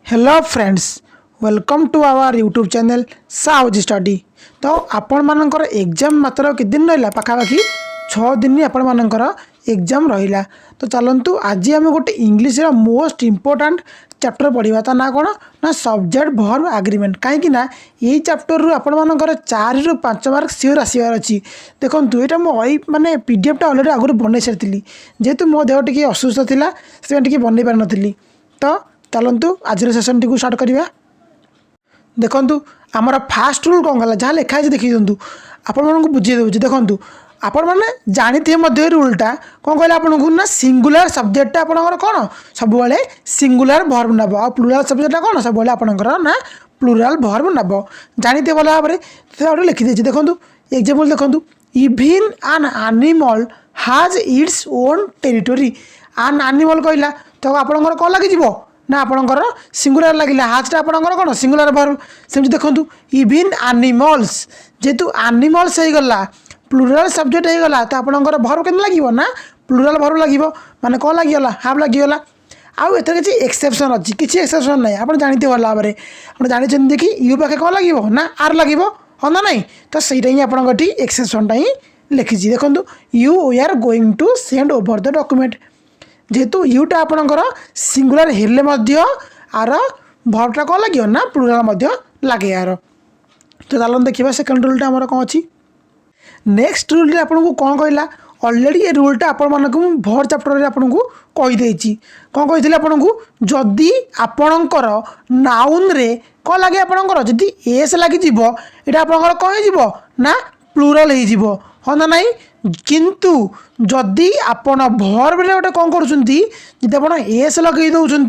Hello friends, welcome to our YouTube channel साउज study. तो आपण मानकर एग्जाम मात्र कि दिन रहा पाखापाखि 6 दिन आपण मानकर एग्जाम रहा। तो चलतु आज आम गोटे इंग्लीश मोस्ट इंपोर्टाट चैप्टर पढ़ा ता ना कौन ना सब्जेक्ट वर्ब एग्रीमेंट। कहीं यही चैप्टर रु आपण मानकर 4 ରୁ 5 मार्क सियोर आसबार अच्छी। देखो यहाँ मुझे मानने पीडीएफ टा अलरेडी आगुरी बनई सारी जेहेतु मो देह टी असुस्थ था से बनई पार नी। तो चलतु आज सेसन टी स्टार्ट करवा। देखु आमर फास्ट रूल कौन है जहाँ लिखाई देखी दिंतु आपण बुझे दूसरी। देखो आपण मैंने जानी रूलटा कौन कहले आपन को ना सिंगुलर सब्जेक्ट आपणकर कौन सब सिंगुलर भर्ब नब आ प्लुराल सब्जेक्ट कौन सब आपणकर ना प्लुराल भर्ब नब जानी भल भाव में लिखिदे। देखो एग्जाम्पल देखो इवन एन एनिमल हाज its own territory. An animal कहला तो आपणकर कौन लगे ना आपणकर सिंगुलर लगे हाजटा आपणकर कौन सिंगुलर भर्ब। सेमती देखो इवन एनिमल्स जेहेतु एनिमल्स हो गला प्लुराल सब्जेक्ट हो गला तो आपणकर भर्ब केन लगे ना प्लुराल भर्ब लगे माने कौन लगिगला हाफ लगिगला। आउ एथर किसी एक्सेप्शन अच्छी किसी एक्सेप्शन ना आप जानते भल भाव में आप जानते कि यू पाखे कौन लगे ना आर लगे हाँ ना नहीं। तो सहीटा ही आपंटी एक्सेप्शनटा ही लिखी। देखो you we are going to send over the document जेहेतु यूटा आपणकर सिंगुलर हेल्ले आर भर्बटा कौन लगे ना प्लुराल लगे यार। तो चलो देखा सेकेंड रूलटा आमर कौन अच्छी। नेक्स्ट रूल आपको कौन कहला अलरेडी ये रूलटा आपण मानक भर चैप्टर आपको कहीदे कौन कही आपको जदि आपणकर नाउन रे कौन लगे आपणकर जदि एस लगी ये आपणकर कौन हो ना प्लुराल हो हाँ ना नहीं। किंतु जदि आपण भर्ब रे गोटे कौन करुँगी जब आप एस लगे दौरान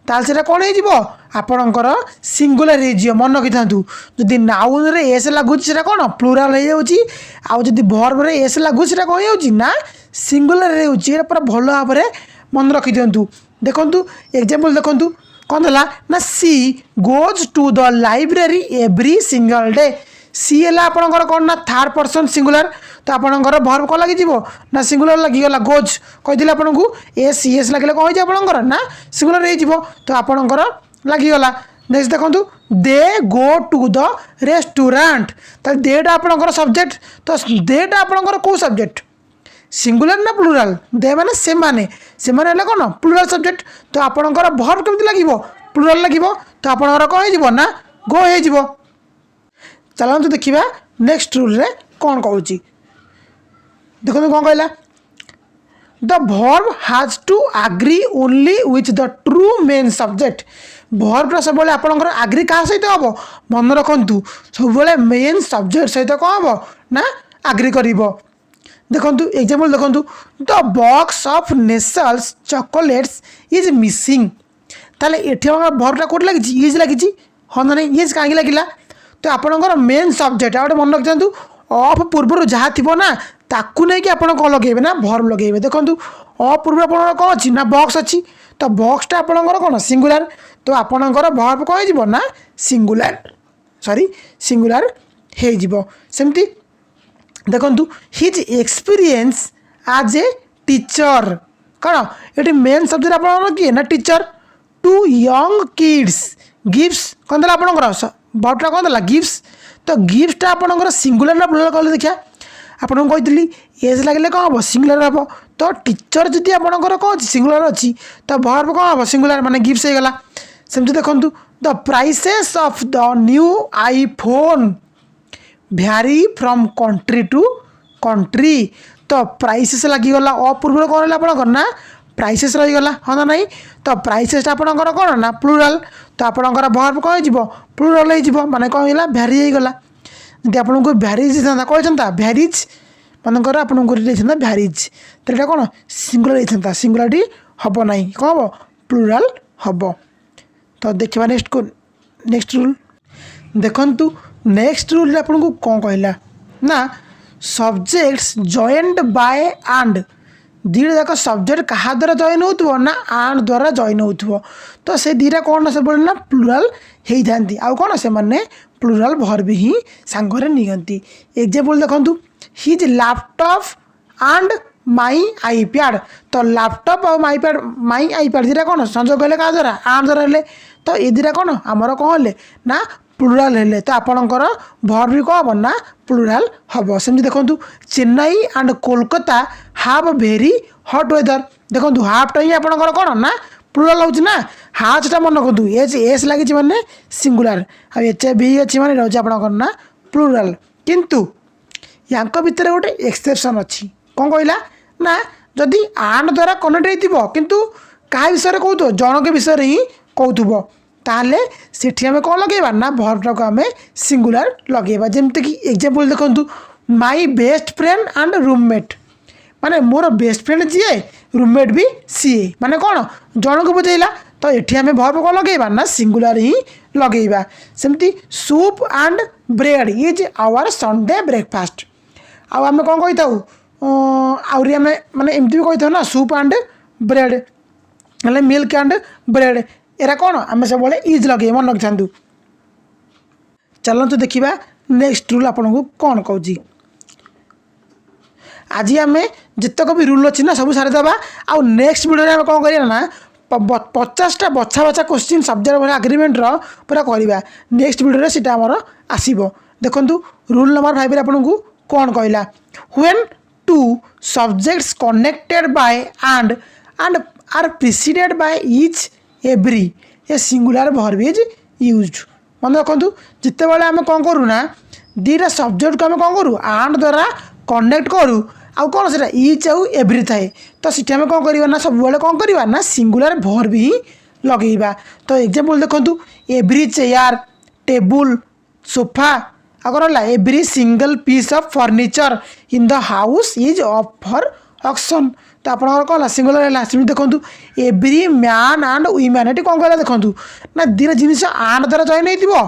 ताल से कौन हो आपणकर सिंगुलर हो मन रखी था। जदि नाउन रे एस लगुच कौन प्लुराल हो जदि भर्ब रे एस लगुच कौन हो ना सिंगुलर हो पूरा भल भाव में मन रखी दिंतु। देखो एग्जाम्पल देखो कौन है ना she goes to the library every single day. She है आपणकर कौन ना थर्ड पर्सन सिंगुलर तो आपणकर भर्ब कौन लगी ना सिंगुलर लगिगला गोज कही आपन को एस एस लगे कौन हो आपणकर ना सिंगुलर हो तो आपणकर लगिगला। नेक्स्ट देखो दे गो टू द रेस्टोरेंट तो देटा आपणकर सब्जेक्ट तो देटा आपणकर कौ सब्जेक्ट सिंगुलर ना प्लुराल दे माने से माने कौन प्लुराल सब्जेक्ट तो आपणकर भर्ब केमती लगे प्लुराल लगे तो आपणकर कौन हो ना गो हो। चलते देखा नेक्स्ट रूल रे कौन कहूँ। देखो कौन कहला the verb has to agree only with the true main subject. भर्बटा सब आपंकर आग्री क्या सहित हम मन रखु सब मेन सब्जेक्ट सहित कौन हम ना आग्री कर। देखो एग्जाम्पल देखो the box of nostrils chocolates is missing. ताले एठी भर्बटा कौट लगी इज लगी हाँ ना नहीं इज कहीं लगे तो आपणकर मेन सब्जेक्ट आ मन रखि था अफ पूर्व जहाँ थी ना ताकू नहीं कि आपड़ कौन लगे ना भर्ब लगे। देखो अ पूर्व आप कौन अच्छी ना बॉक्स अच्छी तो बॉक्सटा आपणकर कौन सिंगुलर तो आपणकर भर्ब कौन हो ना सिंगुलर सिंगुलर हो। सेमती देखो his experience as a teacher कौन ये मेन सब्जेक्ट आप किए ना teacher to young kids gifts कौन देला आपणकर भर्बटा कौन देला गिफ्ट्स तो गिफ्टटा आपणकर सिंगुलर ना प्लुराल कहले देखिए आपन कही एज लगे कौन हम सिंगुलर हम तो टीचर जदि आपणकर कौन सिंगुलर अच्छी तो भर्ब कौन हम सिंगुलर माने गिफ्ट्स हो गला। सेमती देखो the prices of the new iPhone vary from country to country तो प्राइसेस लगिगला अपूर्व कौन आपणकर ना प्राइसेस रहीगला हाँ ना नहीं। तो प्राइसेसटा आपणकर कौन ना प्लुराल तो आपणकर भर्ब कौन हो प्लुराल हो माने कौन है भ्यारी होगला। जब आपको भ्यारिज था कहता भ्यारिज मनकर आपको भ्यारिज तो ये कौन सिंगुलर होता सिंगुलरिटी हम ना कौन हम प्लुराल हम। तो देखा नेक्स्ट रूल देखु नेक्स्ट रूल आपको कौन कहला ना सब्जेक्ट्स जॉइंड बाय एंड दीटा जाक सब्जेक्ट क्या द्वारा जॉइन हो ना आंड द्वारा जॉइन हो तो से दीटा कौन सब ना प्लुराल होती आउ कौन से माने प्लुराल भर्ब ही सांगरे नियंती। एग्जाम्पल देखो his laptop and my iPad. तो लैपटॉप और माई आईपैड दीटा कौन संजोग कले क्या द्वारा आम द्वारा हेले। तो ये दीटा कौन आमर कौन हेले ना प्लुराल हेले। तो आपणकर भर भी कौन हम ना प्लुराल हम। सेमती देखो चेन्नई एंड कोलकाता हाव भेरी हट वेदर। देखो हाफटा ही आपणकर कौन ना प्लुराल होची ना। हाचटा मन रखु एच एस लगी मैंने सिंगुलार आ एच भी अच्छी मैंने रोज आपणकर ना प्लुराल। किंतु यांक भितर गोटे एक्सेप्शन अच्छी कौन कहला ना जदि आंड द्वारा कनेक्ट हो किंतु क्या विषय कहू जनक विषय ही कहूब ताहले सेठी आम कौन लगेगा ना भर्बटा को आम सिंगुलार लगेगा। जमती कि एग्जांपल देखु my best friend and roommate माने मोर बेस्ट फ्रेंड जीए रूममेट भी सीए माने कौन जन को बुझेगा। तो ये आम भर्ब कौन लगेगा ना सिंगुलार ही लगेगा। सेमती soup and bread is our Sunday breakfast. आम कौन कही था आहरी आम माने एमती भी कही था ना सूप एंड ब्रेड ना मिल्क एंड ब्रेड एरा कौन आम सब इज लगे मन रखी था। चलते देखा नेक्स्ट रूल आपन को कौन कहूँ। आज आम जितक भी रूल अच्छी ना सब सारीदे आउ नेक्स्ट वीडियो में कौन करिया ना 50टा बछा बछा क्वेश्चन सब्जेक्ट भर एग्रीमेंट पूरा करवा नेक्स्ट वीडियो सीटा आमर आसो। देखो रूल नंबर 5 आपन को कौन कहला when two subjects connected by and are preceded by each every a singular verb is used. मन रखु जिते बड़े आम कौन करूँ ना दीटा सब्जेक्ट को आम कौन करूँ आंड द्वारा कनेक्ट करूँ आउ कौन से इच आउ एवरी थाए। तो सीटा आम कौन करवा ना सब कौन करवा ना सिंगुलर वर्ब ही लगेगा। तो एग्जांपल देखो एवरी चेयर टेबुल सोफा आगर every single piece of furniture in the house is up for auction. तो आप कौन सिंगुलर है देखो एवरी मैन एंड वुमेन ये कौन कहला देखो ना दीटा जिन आंड द्वारा जॉइन हो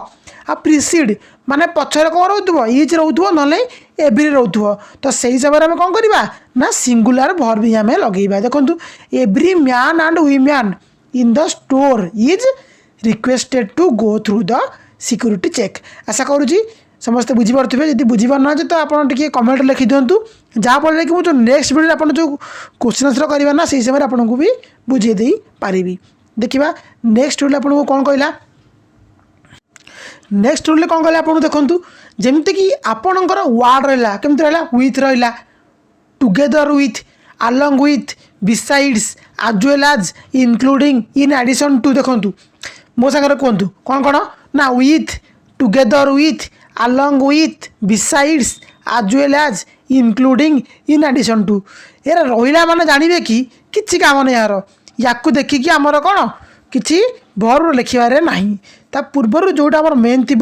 आ प्रिसीड माने पछरे कौन रोथुव इज रोथुव ना एवरी रोथुव। तो सही हिसाब से आम कौन करवा ना सिंगुलर वर्ब ही आम लगेगा। देखो every man and women in the store is requested to go through the security check. आशा करुँची समस्ते बुझीपे जब बुझीपार ना तो आप कमेंट लिखि दिंतु जहाँफल कि मुझे नेक्स्ट वीडियो आप जो क्वेश्चन आंसर करवा ना से समय आपको भी बुझे दे पारि। देखा नेक्स्ट रूल आपको कौन कहला नेक्स्ट रूल कौन कहला आपको देखु जमती कि आपणकर वार्ड रहा केमती रहा विथ रहा together with along with besides as well as including in addition to. देखो मो सागर कहतु कौन कौन ना with together with along with besides as well as including in addition to. यार रहा मैंने जानवे कि किसी काम नहीं यार या देखिकी आमर कौन किसी वर्ब लिखारे ना ता पूर्वर जोटा आम मेन थी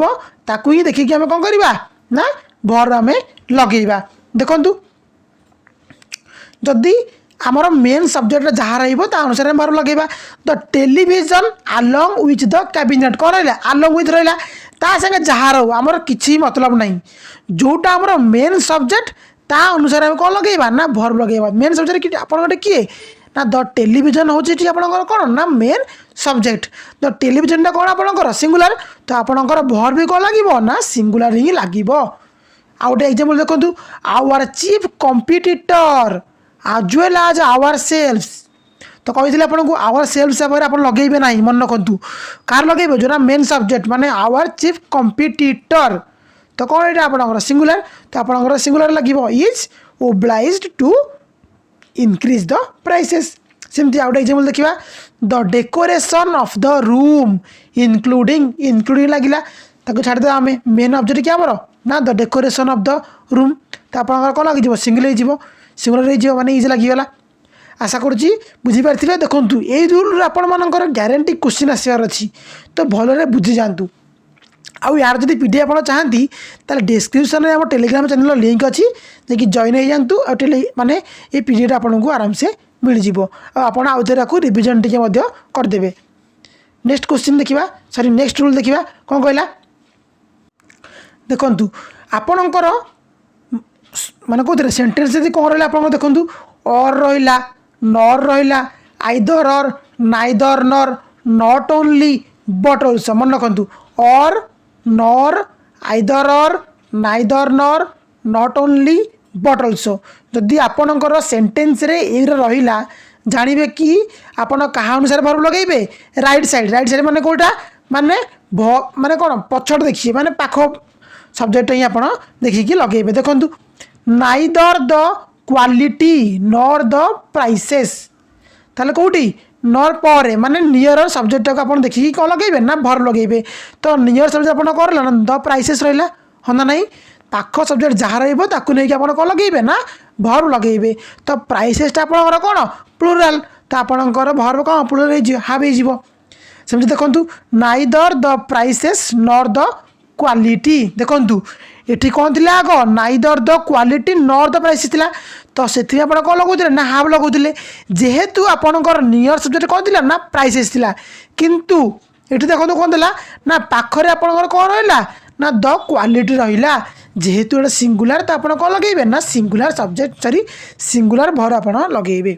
ताकू ही देखिकी आम कौन करवा ना वर्ब आम लगेगा। देखु जदि आमर मेन सब्जेक्ट जहाँ अनुसार वर्ब लगेगा। The television along with the cabinet कौन रहा अलॉन्ग विथ रहा ता संगे जहाँ रो आमर किसी मतलब नहीं जोटा आमर मेन सब्जेक्ट ता अनुसार आम कौन लगेगा ना वर्ब लगेगा। मेन सब्जेक्ट आप किए ना द टेलीविजन हूँ कौन ना मेन सब्जेक्ट द टेलीविजन कौन आपंकर सिंगुलर। तो आपंकर वर्ब भी कौन लगे ना सिंगुलर ही लगे। आउ गोटे एग्जांपल देखो our chief competitor as well as our sales. तो कही आपको आवर सेल्स आप लगे ना मन रखु कार लगे जो मेन सब्जेक्ट माने आवर चीफ कॉम्पिटिटर। तो कौन ये आपंकर सिंगुलर। तो आपंकर सिंगुलर लगे is obliged to increase the prices. सेमती आउट एग्जांपल देखा the decoration of the room including लगिला छाड़ आम मेन ऑब्जेक्ट क्या आमर ना the decoration of the room. तो आप कौन लगे सिंगुलर हो माने इज लगिगला। आशा करुँची बुझीपारे। देखो ये रूल आपर ग्यारंटी क्वेश्चन आसबार अच्छी तो भलरे बुझी जातु। आउ यार जब पीडी आप चाहती ताले डिस्क्रिप्शन में आम टेलीग्राम चैनल लिंक अच्छी देखिए जॉइन हो जातु माने ये पीडीएफ आपको आराम से मिल जाव आप आउ थे रिविजन टी करदे। नेक्स्ट क्वेश्चन देखा सॉरी नेक्स्ट रूल देखा कौन कहला देखु आपणकर माने कौन सेंटेंस यदि कौन रहा आप देखु और रहा नर रहा आइदर और नाइदर नर नॉट ओनली बट ऑल्सो। मन रखु और नर आइदर और नाइदर नर नॉट ओनली बट अल्सो जदि आपणकर सेंटेंस रे ए रहिला जानिबे कि आपण कहा अनुसार वर्ब लगेबे राइट साइड माने कोटा माने माने कोन पछड़ देखिए माने पाख सब्जेक्ट ही आपण देखिकी लगेबे। देखंतु neither the quality nor the prices ताले कोठी नॉर पर माने नियर सब्जेक्ट को आपण देखिकी को लगेबे ना वर्ब लगेबे। तो नियर सब्जेक्ट आपण करला ना द प्राइसेस रहिला हना नहीं पाख सब्जेक्ट जहाँ रहिबो ताकू नहीं कि आपण को लगेबे ना वर्ब लगेबे। तो प्राइसेस ता आपण कोन प्लुराल तो आपणकर वर्ब कोन प्लुराल हाव हे जिवो। सेमति देखंतु neither the prices nor the quality देखंतु एठी कोन थिला आगो neither the quality nor the prices थिला तो सेथि आपण को लगौथिले ना हाव लगौथिले जेहेतु आपणकर नियर सब्जेक्ट कोन थिला ना प्राइसेस थिला किंतु एठी देखंतु कोन थिला ना पाखरे आपणकर कोन रहला ना द क्वालिटी रहिला जेहेतु एटा सिंगुलर तो आपण को लगेबे ना singular subject sorry singular verb आपण लगेबे।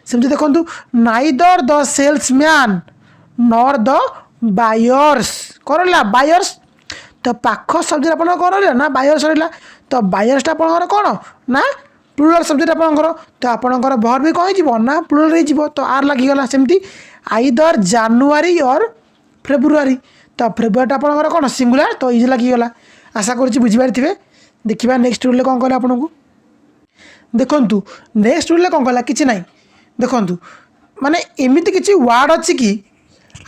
सेमति देखंतु neither the salesman nor the buyers करला बायर्स तो पाख सब्जेक्ट आपण करला ना बायर्स रहला तो बायर्स आपण कोन ना प्लुराल सब्जेक्ट आपणकर तो आपणकर वर्ब भी कहि जिवो ना प्लुराल रे जिवो तो आर लागि गला। सेमति आइदर जनवरी और फेब्रुआरी तो फेब्रुआरी आपणकर कोन सिंगुलर तो इज लागि गला। आशा करूँ बुझी पारे देखा नेक्स्ट रूल कौन कहला आपन को देखु नेक्स्ट रूल कौन कहला कि ना देखु माने एमती किसी वार्ड अच्छी कि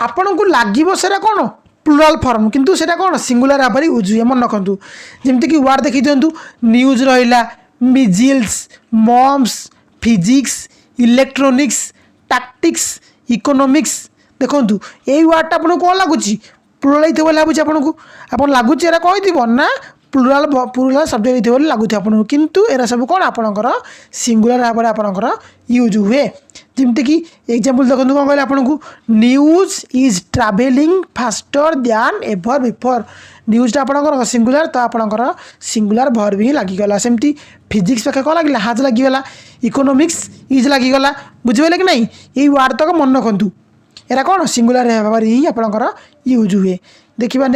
आपण को लगे से कौन प्लुराल फॉर्म किंतु सेटा कौन सिंगुलर भाव में यूज हुए मन रखु जमीक वार्ड देखी दिंतु न्यूज रहा measles mumps physics electronics tactics economics देखु यही वार्डटा आपको कौन लगुच प्लुराल होते लगुच आपको आप लगुच कही ना प्लुराल सब्जेक्ट होते लगुच आपको किंतु एरा सब कौन आपणकर सिंगुलर भाव में आपणकर यूज हुए जमीक एग्जांपल देखो कौन कहले आपको news is travelling faster than ever before न्यूजटा आपणकर सिंगुलर तो आपणकर सिंगुलर वर्ब ही लगिगला। सेमती फिजिक्स पाखे कौन लगे हाज लगिगला इकोनॉमिक्स इज लगिगला बुझे कि नहीं यही वार्ड तक मन रखु एरा कौन सिंगुलर भाव में ही आपणकर यूज हुए। देखिए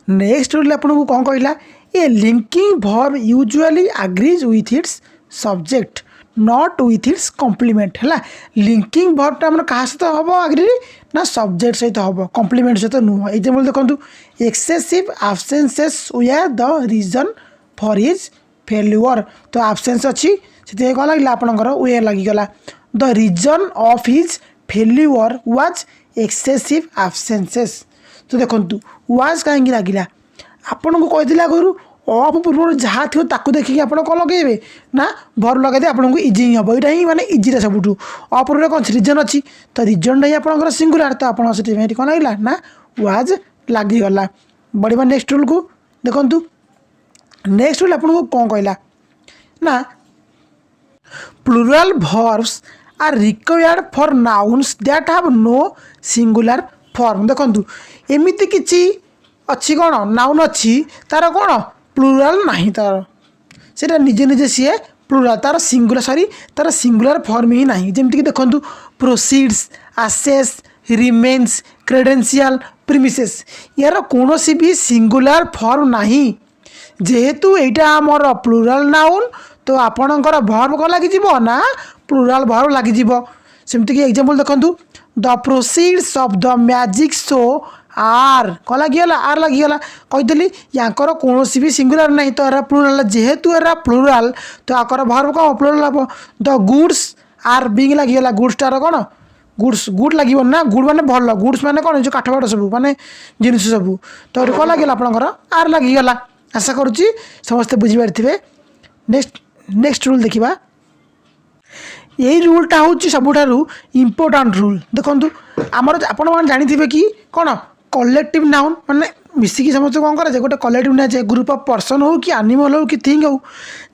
नेक्स्ट रूल आपको कौन कहला a linking verb usually agrees with its subject not with its complement है लिंकिंग वर्बटा आम क्या सहित हम आग्री ना सब्जेक्ट सहित हम कॉम्प्लीमेंट सहित नुह। एग्जांपल देखो excessive absences were the reason for his failure तो आब्सेंस अच्छी से कौन लगे आपंकर वे लगिगला the reason of his failure was excessive absences तो देखो वाज कहीं लगिला आपन को कही आगुरी अफ पूर्व जहाँ थी ताकू देखिए आप कौन लगे ना वर्ब लगे आपको इजी ही हम यहाँ ही माने इजी सब अपूर्व कौन रीजन अच्छी तो रीजन ही आप सिंगुलर तो आप कौन लगे ना वाज लगिगला। बढ़िया नेक्स्ट रूल को देखु नेक्स्ट रूल आपको कौन कहला ना plural verbs are required for nouns that have no singular form देखु एमती किसी अच्छी कौन नाउन अच्छी तार कौन प्लुराल नहीं तार से निजे निजे सी प्लुराल तार सिंगुलर सॉरी तार सिंगुलर फॉर्म ही नहीं जमीक देखु proceeds access remains credential premises यार कौन भी सिंगुलर फॉर्म नहीं जेहेतु यहाँ आमर प्लुराल नाउन तो आपणकर वर्ब कौन लगी ना प्लुराल वर्ब लगी सेमती एग्जांपल देखु the proceeds of the magic show are कौन लगिगला आर लगिगला कहीदेली यांकर कौन भी सिंगुलर नहीं तो एरा प्लुराल जेहेतु एरा प्लुराल तो आकर वर्ब कौन प्लुराल हम द गुड्स आर बिंग लगिगला गुड्सटार कौन गुड्स गुड लगे ना गुड माने भल गुड्स माने कौन जो काठ फाट सब माने जिनिस सब तो कौन लगे आपंकर आर लगिगला। आशा करुच्ची समस्ते बुझीपारे। नेक्स्ट रूल देखा यही रूलटा हूँ सबुठारु इम्पोर्टाट रूल देखु आमर आपण जानी कि कौन कलेक्टिव नाउन माने मिसिकी समस्त कौन करे गोटे कलेक्टिव ना जाए ग्रुप ऑफ पर्सन हो कि एनिमल हो कि थिंग हो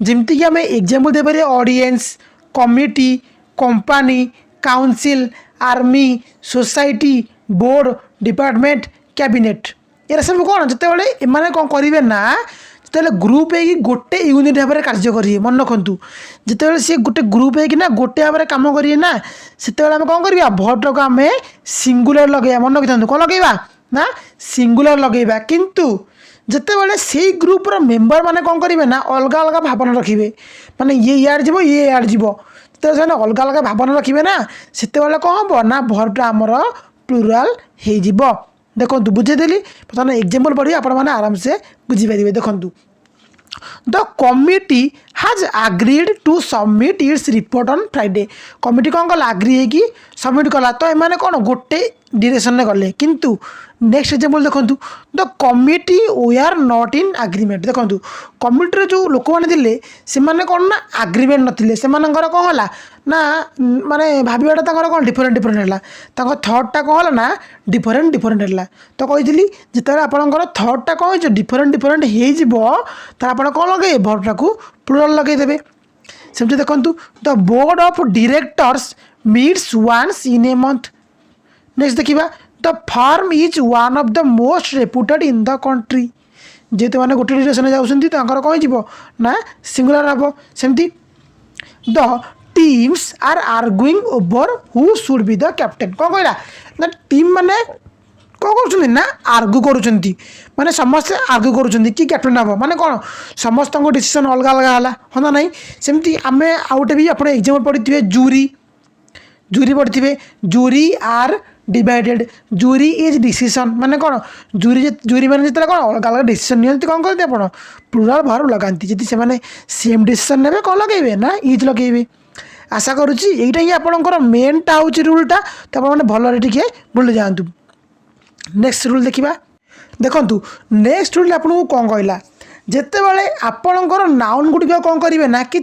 जमीक आम एग्जांपल दे पारे audience committee company council army society board department cabinet ये सब कौन जिते बड़े कौन करेंगे ना जो ग्रुप हो गोटे यूनिट भाव में कार्य करेंगे मन रखु जिते सी गोटे ग्रुप होना गोटे भाव में कम करेंगे ना से कौन करवा भर्ब को आम सिंगुलर लगे मन रखी था कौन लगेगा ना सिंगुलर लगेगा किंतु जिते बड़े से ग्रुपर मेम्बर मैंने कौन करेंगे ना अलग अलग भावना रखिए माने ये यार जीव ये यार जीव तो अलग अलग भावना रखिए ना से कौन हम ना भर्बटा आमर प्लुराल हो देखो बुझेदेली बर्तमान एग्जाम्पल पढ़ी आपने आराम से बुझीपारे देखूँ The committee has agreed to submit its report on Friday. Committee कौन कला आग्री है कि सबमिट कला तो एमाने कौन गोटे डिरेक्शन में गले किंतु नेक्स्ट एग्जांपल देखो the committee we are not in agreement देखो कमिटी जो लोक मैंने से कौन ना एग्रीमेंट नथिले से कौन है ना माने भावटा कौन डिफरेन्ट डिफरेन्ट है थॉटटा कौन है ना डिफरेन्ट डिफरेन्ट है तो कही जिते आपंकर थॉटटा कौन हो डिफरेन्ट डिफरेन्ट हो आप कौन लगे भर्बटा को प्लुराल लगेदेवे सेमती देखो the board of directors meets once in a month next देखा the firm is one of the most reputed in the country जेहेतु मैंने गोटे डिरेक्शन जाऊँगी कौन हो ना सिंगुलर हम सेमती the teams are arguing over who should be the captain कौन कहला ना टीम मैंने कौन कर ना आर्गु करुँच माने समस्ते आर्गु करुँच कि कैप्टेन हम माने कौन समस्त डिसीजन अलग अलग है हाँ ना नहीं सेमती आम आउटे भी आप एग्जाम्पल पढ़ी जूरी जूरी पढ़ी jury are divided jury is decision माने कौन जूरी जूरी मैंने जितने कौन अलग अलग डिसीजन नियंती कौन करते आप प्लुराल भर्ब लगाती जी से सेम डिसीजन ने कौन लगे ना इज लगे आशा करुँची यहीटा ही आपंकर मेनटा हूँ रूलटा तो आप भलि टे बुले जातु नेक्स्ट रूल देखा देखु नेक्स्ट रूल आपको कौन कहला जिते बड़े आपणकर नाउन गुड़िक कौन करेंगे ना कि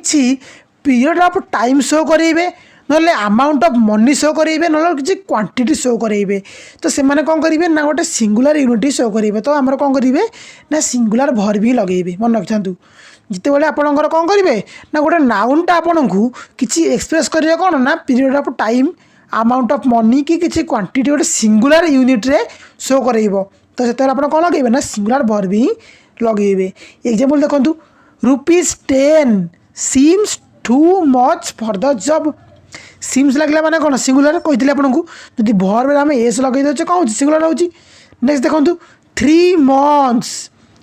पीरियड ऑफ टाइम शो करेंगे ना अमाउंट ऑफ मनी शो करेंगे ना कि क्वांटिटी शो करेंगे तो से कौन करेंगे ना गोटे सिंगुलर यूनिट शो करेंगे तो आम कौन करेंगे ना सिंगुलर भर्ब ही लगे मन रखा जिते बड़े आपणकर कौन करेंगे ना गोटे नाउनटा आपन को किसी एक्सप्रेस करेंगे कौन ना period of time amount of money कि किसी क्वांटिटी गोटे सिंगुलर यूनिट रे शो करेंगे तो से कौन लगे ना सिंगुलर भर्ब ही लगे एग्जाम्पल देखो ₹10 seems too much for the job seems लगे मैंने कौन सिंगुलर कही आपको जब भर्ब आम एस लगे दे कौन सिंगुलर हो नेक्स्ट देखो 3 months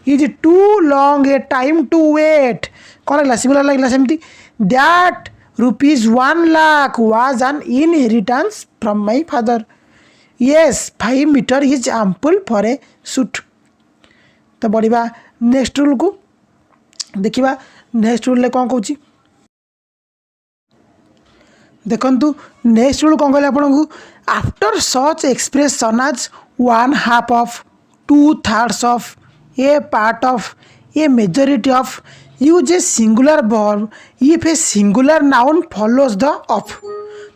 is too long a time to wait कौन लगे सिंगुलर लगे सेमती that ₹1 lakh was an inheritance from my father yes 5 meter is ample for a suit तो बढ़िया नेक्स्ट रूल को देखा नेक्स्ट रूल कौन कौच देखु नेक्स्ट रूल कौन कहले आपको आफ्टर सच एक्सप्रेशन आज 1/2 of 2/3 of A part of A majority of use A singular verb if a singular noun follows the of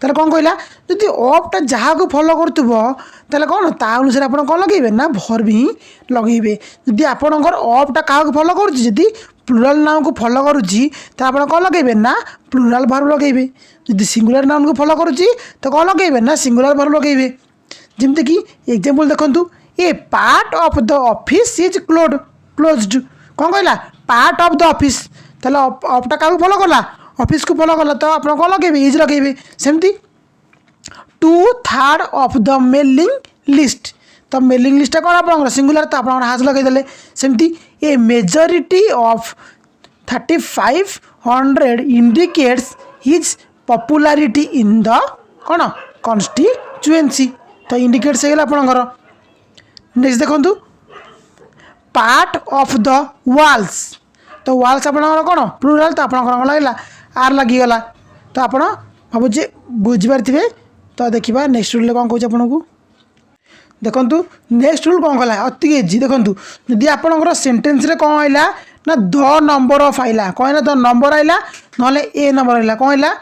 ताले कौन कहला जदि ऑफटा जहाँ को फॉलो करुवे कौन ता अनुसार आप कौन लगे ना भर्ब ही लगे जदि आपणकर ऑफटा क्या फॉलो करुँची प्लुराल नाउन को फॉलो करुँची तो आप कौन लगे ना प्लुराल भर्ब लगे जदि सिंगुलर नाउन को फॉलो करुँची तो कौन लगे ना सिंगुलर भर्ब लगे जमती कि एग्जाम्पल देखु a part of the office is closed कौन कहला पार्ट ऑफ द ऑफिस ताले ऑफटा क्या फॉलो कला ऑफिस को फॉलो कला तो आप कौन लगे इज लगे सेमती 2/3 ऑफ द मेलिंग लिस्ट तो मेलिंग लिस्ट कौन आप सिंगुलर तो आप हाज लगेदे सेमती ए majority of 3500 indicates his popularity in the कौन कॉन्स्टिट्यूएंसी तो इंडिकेट्स है आपणकर नेक्स्ट देखो पार्ट ऑफ द वाल्स तो वाल्स आप कौन प्लुराल तो आप लगे आर लगिगला तो आप भावुचे बुझीपारे तो देखा नेक्स्ट रूल कौन कौन आपको देखु नेक्स्ट रूल कौन कला अति इजी देखो जदि आपंकर सेन्टेन्स कौन आइला ना द नंबर ऑफ आइला कौन द नंबर आइला ना ए नंबर आइला कौन है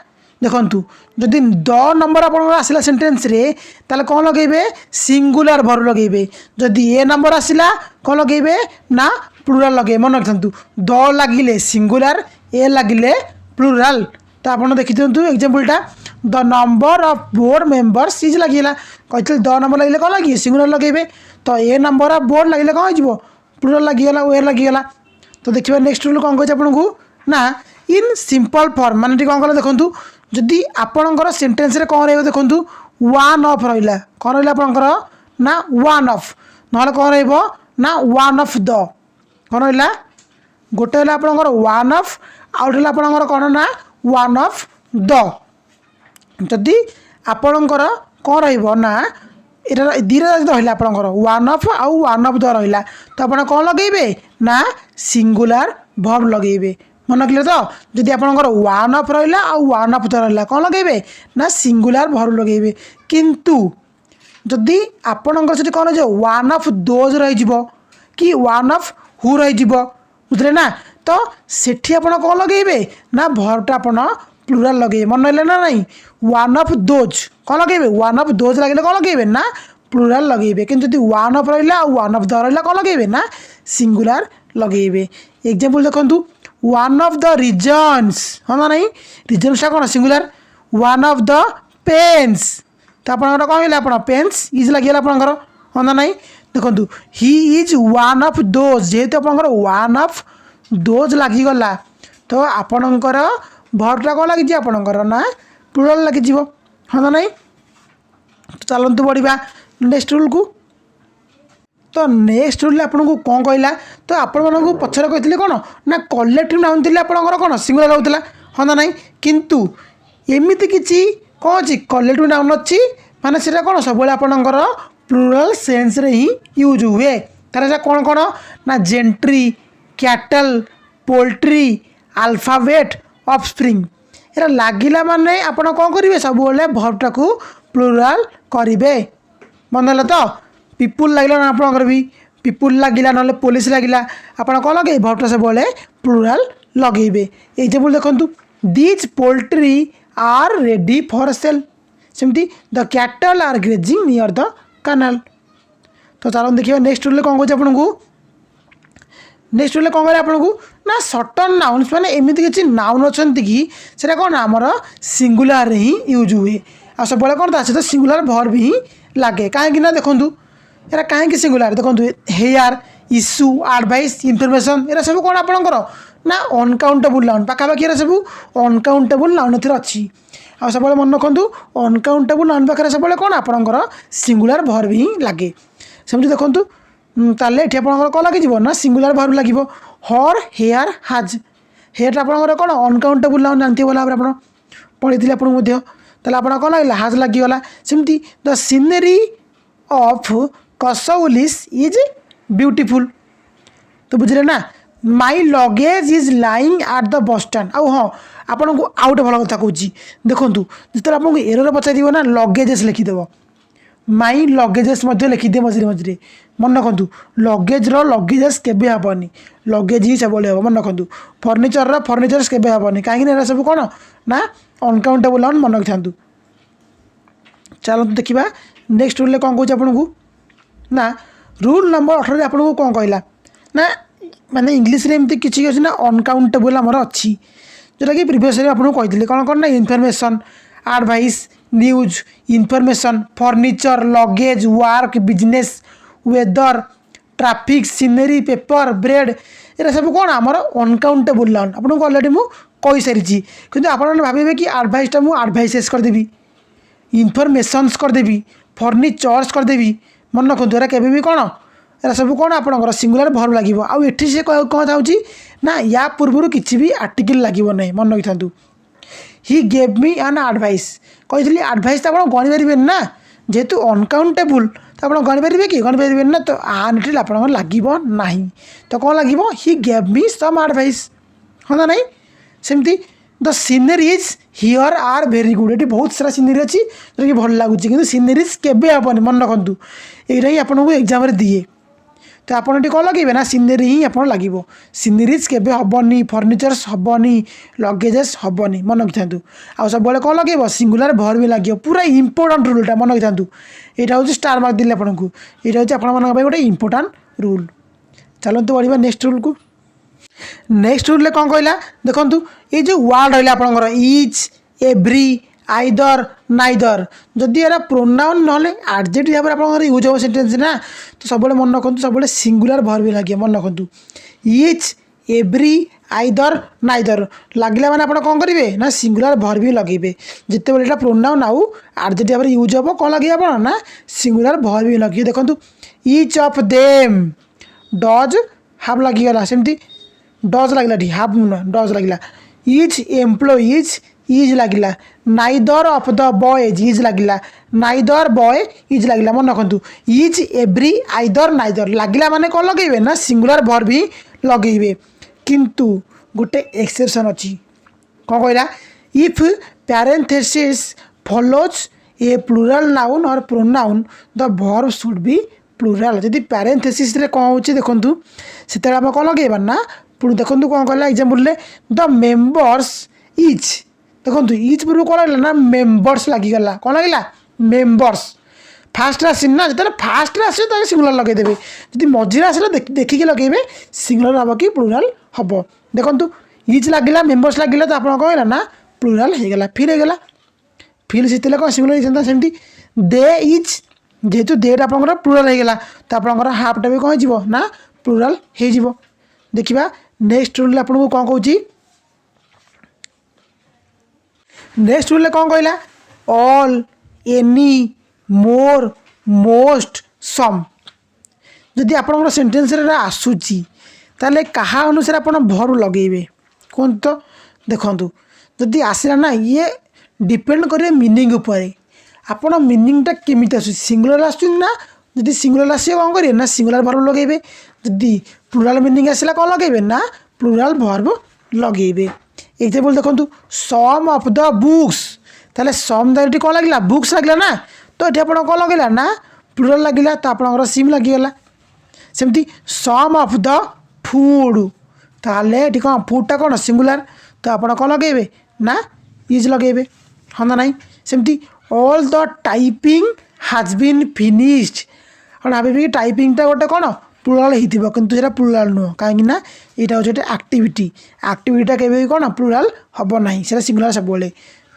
देखु जदि द नंबर आप आसला सेन्टेन्स ताले कौन लगे सिंगुलर भर्ब लगे जदि ए नंबर आसला कौन लगे ना प्लुराल लगे मन रखता द लगिले सिंगुलर ए लगिले प्लुराल तो आप देखी दिखाँ एग्जाम्पलटा the number of board members is लगे कही द नंबर लगे कौन लगे सिंगुलर लगे तो ए नंबर ऑफ बोर्ड लगे कौन हो प्लुराल लगिगला ओ लगिगला तो देखिए नेक्स्ट रूल कौन कहे आपको ना इन सिंपल फॉर्म माने कौन कला देखूँ जदि आपणकर सेन्टेन्स कौन रही देखूँ 1 ऑफ रहा कौन रहा आपंकर ना 1 ऑफ ना कौन रहा 1 ऑफ द कौन रहा गोटे है आपंकर वन ऑफ आउट है आपंकर कौन ना वन ऑफ द जदि आपणकर कौन रहा दीटा रहा आपंकर वन ऑफ आउ वन ऑफ द रहा तो आप कौन लगे ना सिंगुलर वर्ब लगे मन रखिले तो जदि आपंकर वन ऑफ रहा आउ वन ऑफ द रहा कौन लगे ना सिंगुलर वर्ब लगे किंतु जदि आपणकर से कौन हो वन ऑफ दोज रही कि वन ऑफ हु रही बुझे ना तो सेठी आप कौन लगे ना वर्बटा आप प्लुराल लगे मन रहा ना नहीं वन ऑफ दोज कौन लगे वन ऑफ दोज लगे कौन लगे ना प्लुराल लगे कि वन ऑफ रहा वन ऑफ द रहा कौन लगे ना सिंगुलर लगे एग्जांपल देखो वन ऑफ द रीजन्स हाँ ना नहीं रीजन्सटा कौन singular one of the pens तो आप कौन है पेन्स इज लगे आपंकर हाँ ना नहीं देखो he is one of those जेहेतु आपंकर वन ऑफ दोज लगिगला तो आपणकर भर्बटा कौन लगी आपणकर ना प्लुराल लगी हाँ ना नहीं तो चलतु बढ़िया नेक्स्ट रूल को तो नेक्स्ट रूल आपको कौन कहला तो आपण पचर कही कौन ना कलेक्टिव नाउन थे आपंकर कौन सिंगुलर होता हाँ ना नहीं किंतु एमती किसी कौन अच्छी कलेक्टिव नाउन अच्छी माने से कौन सब आपंकर प्लुराल सेन्स रे ही यूज हुए तार कौन कौन ना gentry cattle poultry alphabet offspring era लागिला माने आपण कौन करेंगे सब भर्बटा को प्लुराल करेंगे मन है तो पिपुल लगे ना आपंकर भी पिपुल लगिला ना पुलिस लगिला आप कौन लगे भर्बटा सब प्लुराल लगे एग्जांपल देखो these poultry are ready for sale सेमती the cattle are grazing near the canal तो चलो देखिए नेक्स्ट रूल कौन कहे आपको नेक्स्ट रूल कौन कहे आपको ना सर्टन नाउन्स मैंने एमती किसी नाउन अच्छा कि से कौन आमर सिंगुलर ही यूज हुए आ सब कौन ता सहित सिंगुलर वर्ब ही लगे कहीं देखूँ यार कहीं सिंगुलर देखो हेयर इश्यू एडवाइस इनफर्मेशन ये सब कौन आपंकर ना अनकाउंटेबल नाउन पाखापाखि ये सब अनकाउंटेबल नाउन अच्छी आ सब मन रखु अनकाउंटेबल नाउन पाखे सब कौन आपंकर सिंगुलर वर्ब ही लगे सेमती देखूँ ताले ये आपंकर कौन लगे ना सिंगुलर वर्ब लगे हर हेयर हाज हेयर आपंकर कौन अनकाउंटेबल नाउन जानते बोला आप पढ़ी आपको ताले आप कौन लगे हाज लगिगला सेमती the scenery of Kasauli's is beautiful तो बुझे ना my luggage is lying at the bus stand आउ हाँ आपन को आउ गोटे भल कथा कहूँ देखूँ जो आपको एरर पचार ना लगेजेस लिखिदेव माई लगेजेस लिखिदे मझे मझे मन रखु लगेज लगेजेस केबे हेनी लगेज ही सब हे मन रखु फर्निचर फर्निचर्स केबे हेनी कहीं सब कौन ना अनकाउंटेबल नाउन मन रखि था चलो देखा नेक्स्ट रूल कौन कौन आपको ना रूल नंबर 18 आपको कौन कहला ना माने इंग्लीश रे एमती किसी अच्छी ना अनकाउंटेबल आमर अच्छी जोटा कि प्रिवियस आपको कही कौन कौन ना information advice news information furniture luggage work business whether traffic scenery paper bread ये सब कौन आमर अनकाउंटेबल नाउन आपको अलरेडी मुझे कही सारी कि आप भावे कि एडवाइसटा मुझे एडवाइसेस करदेवी इनफर्मेशंस करदेवी फर्निचर्स करदेवी मन रखु एरा केबे भी कौन एरा सब कौन आपंकर सिंगुलर वर्ब लगे आउ एठी से कौन चाहूँगी ना या पूर्व किसी भी आर्टिकल लगे ना मन रखि था he gave me an advice कही एडवाइस तो आप गणिपारे ना जेहेतु अनकाउंटेबल तो आप गणिपारे कि गणिपारे ना तो आन एटी आप लगे ना तो कौन लगे he gave me some advice हाँ ना नहीं सेमती the scenery is here are very good ये बहुत सारा सीनरी अच्छी जो कि भल लगुच कि सीनरीज केबे हेनी मन रखु यही ही आपको एग्जाम दिए तो आप कौन लगे ना सीनरी ही आप लगे सीनरीज केबे हेनी फर्निचर्स हेनी लगेजेस हेनी मन रखि था आ सब कौन लगे सिंगुलर वर्ब भी लगे पूरा इंपोर्टाट रूलटा मन रखि था यहाँ हूँ स्टार मार्क दिले आपको यहाँ हूँ आप गोटे इंपोर्टाट रूल चलते बढ़िया नेक्स्ट रूल को नेक्स्ट रूल कौन कहला देखो ये जो वर्ड रहा आपंकर इज एव्री आइदर नाइदर जदि यार प्रोनाउन ना एडजेक्टिव भाव में आप यूज हो सेंटेंस ना तो सब मन रखु सब सिंगुलर वर्ब भी लगे मन रखु इज एव्री आइदर नाइदर लगे मैंने आप कौन करेंगे ना सिंगुलर वर्ब भी लगे जिते बड़े प्रोनाउन आउ एडजेक्टिव भाव में यूज हम कौन लगे आप ना सिंगुलर वर्ब भी लगे देखो each of them does have लगिगला सेमती डज लगे हाफ डज लगे इज एम्प्लॉइज इज लगिला neither of the boys is लगिला नाइदर बॉय इज लगिला मन रखु इज एव्री आइदर नाइदर लगिला माने कौन लगे ना सिंगुलर भर्ब ही लगे किंतु गोटे एक्सेप्शन अच्छी कौन कहला if parenthesis follows a plural noun और pronoun the verb should be plural जदि पैरेंथेसिस रे कौन होची देखंतु सेते हम कौन लगेबा ना देखंतु कौन कहला एग्जांपल रे द मेंबर्स इज देखंतु इज पूर्व कौन लगला ना मेंबर्स लगिगला कौन लगला मेंबर्स फास्ट आसिन ना जो फास्ट आसे तो सिंगुलर लगे देबे जदि मझिरे आसे देखिके लगेबे सिंगुलर हम कि प्लूराल हम देखंतु इज लगिला मेंबर्स लगिला तो आपन कहला ना प्लूराल हो गला फिर होगला फिर से कौन सिंगुलर होता सेमती दे इज जेहेतु देटा आप प्लूराल होगला तो आप हाफटा भी कौन हो ना प्लूराल हो देखा नेक्स्ट रूल आपको कौन कौची नेक्स्ट रूल कौन कहला ऑल एनी मोर मोस्ट सम जदि आप सेन्टेन्स आसूची ताले कहा अनुसार आप भर लगे कौन तो देखु जदि आसला ना ये डिपेंड करे मीनिंग उपर आपण मीनिंगटा केमिति आसु सिंगुलर आसुन ना जदि सिंगुलर आसे कौन करेंगे ना सिंगुलर भर्ब लगे जदि प्लूराल मीनिंग आसला कौन लगे ना प्लूराल भर्ब लगे एग्जांपल देखो सम ऑफ द बुक्स ताले सम दायटी कौन लगे बुक्स लगे ना तो ये आप कौन लगे ना प्लूराल लगे तो आप सिम लगिगला सेमती सम ऑफ द फूड ताले कौन फूडटा कौन सिंगुलर तो आप कौन लगे ना इज लगे हाँ ना नाई सेमती all the typing has been finished और भाभी कि टाइपिंगटा गोटे कौन प्लूराल हो कि प्लूराल नुह कहीं यहाँ हूँ गोटे आक्टिविटा के कौन प्लूराल हम ना से सिंगुलर सब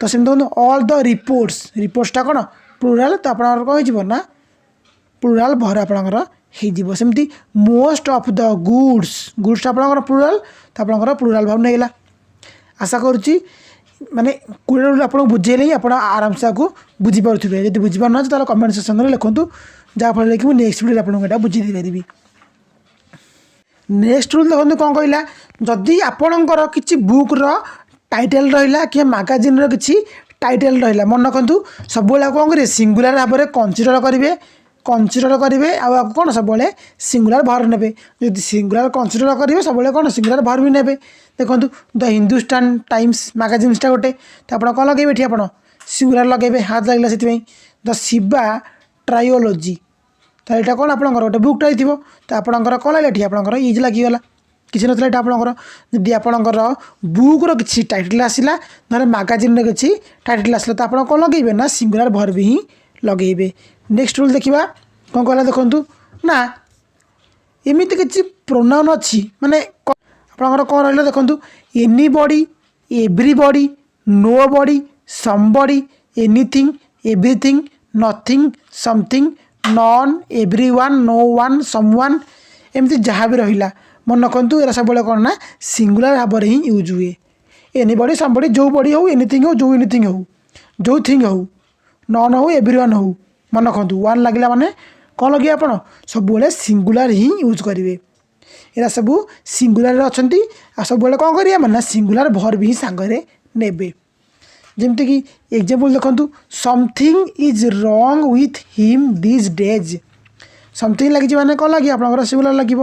तो सेम देखो ऑल द रिपोर्ट्सटा कौन प्लूराल तो आप कौन हो प्लूराल भर आपंकर होमती मोस्ट ऑफ द गुड्सटा आप प्लूराल तो आप प्लूराल भाव नहीं आशा करुच्ची माने कोड़े रूल आपको बुझेले आप आराम से आपको बुझीपारे जब बुझीपार तो कमेंट सेक्शन में लिखूँ जहाँफल कि नेक्स्ट वीडियो आपको बुझे पारि नेक्स्ट रूल देखो कौन कहला जदि आपणकर किसी बुक्र टाइटल रहा कि मैगजीन किसी टाइटल रहा मन रखु सब कौन करेंगे सिंगुलर भाव में कनसीडर करेंगे आपको कौन सब सिंगुलर भर ने जब सिंगुलर कनसीडर करेंगे सब कौन सिंगुलर भर भी ने देखो द हिंदुस्तान टाइम्स मैगजीनटा गोटे तो आप कौन लगे आप सिंगुलर लगे हाथ लगे से द शिवा ट्रायोलोजी तो यहाँ कौन आपंकर गोटे बुकटा हो तो आपंकर कौन लगे आपंकर इज लगिगला किसी ना आपंकर जदि आपंकर बुक्र किसी टाइटल आसला ना मैगजीन किसी टाइटल आसला तो आप कौन लगे ना सिंगुलर भर्ब ही लगे नेक्स्ट रूल देखा कौन कहला देखु ना एमती किसी प्रोनाउन अच्छी माने आपंकर कौन रहा देखु anybody everybody nobody somebody anything everything nothing समथिंग नॉन एवरीवन नो वन समवन एमती जहाँ भी रहा मन रखु ये सब कौन ना सिंगुलर भाव में ही यूज हुए एनीबडी समबडी जो बडी हो एनीथिंग हो जो एनीथिंग हो जो थिंग हो नॉन हो एवरीवन हो मन रखु वन लगे माने कौन लगे आप सब सिंगुलर ही यूज करेंगे यहाँ सब सिंगुलर अच्छा सब कौन करिए माने सिंगुलर भर्ब ही सांगरे नेबे जमती कि एग्जांपल देखो something is wrong with him this days something लगी माने कौन लगे आप सिंगुलर लगे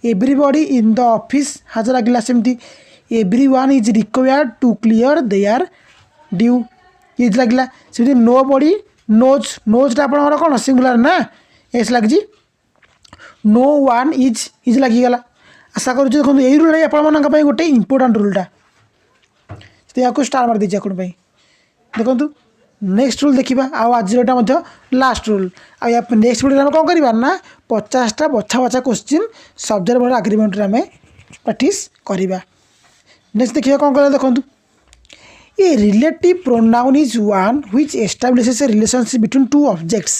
everybody in the office has लगे सेमती everyone is required to clear their due is लगे से नो बडी नोजटा आप कौन सिंगुलर ना एस लगी नो वन इज लगिगला आशा करुँ देखो यही रूल आप गोटे इंपोर्टाट रूलटा यहाँ स्टार मार दीजिए आपंपाई देखो नेक्स्ट रूल देखा आज लास्ट रूल आ नेक्स्ट वीडियो कौन करवा ना 50टा बछा बछा क्वेश्चन सब्जेक्ट भर एग्रीमेंट आम प्रैक्टिस करवा नेक्स्ट देखिए कौन कह देखो a relative pronoun is one which establishes a relationship between two objects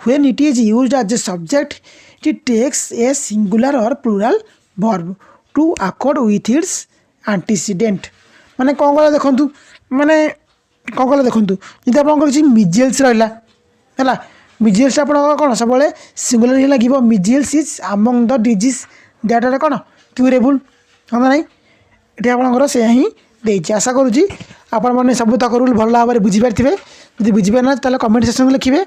when it is used as a subject it takes a singular और plural verb to accord with its antecedent माने कौन कह देखो माने कौन कह देखो जी आप मिजेल्स रहा मिजेल्स आप कौन सब सिंगुलर ही लगे measles is among the diseases द्याटारे कौन क्यूरेबुल हाँ ना ये आपंकर से ही देती आशा करुँची आपण मैंने सबूतक रूल भल भाव में बुझीपारे जब बुझीपारे ना तो कमेंट सेक्शन में लिखिए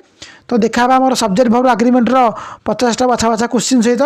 तो देखा आम सब्जेक्ट भाव आग्रीमेंटर 50टा बाछा बाछा क्वेश्चन सहित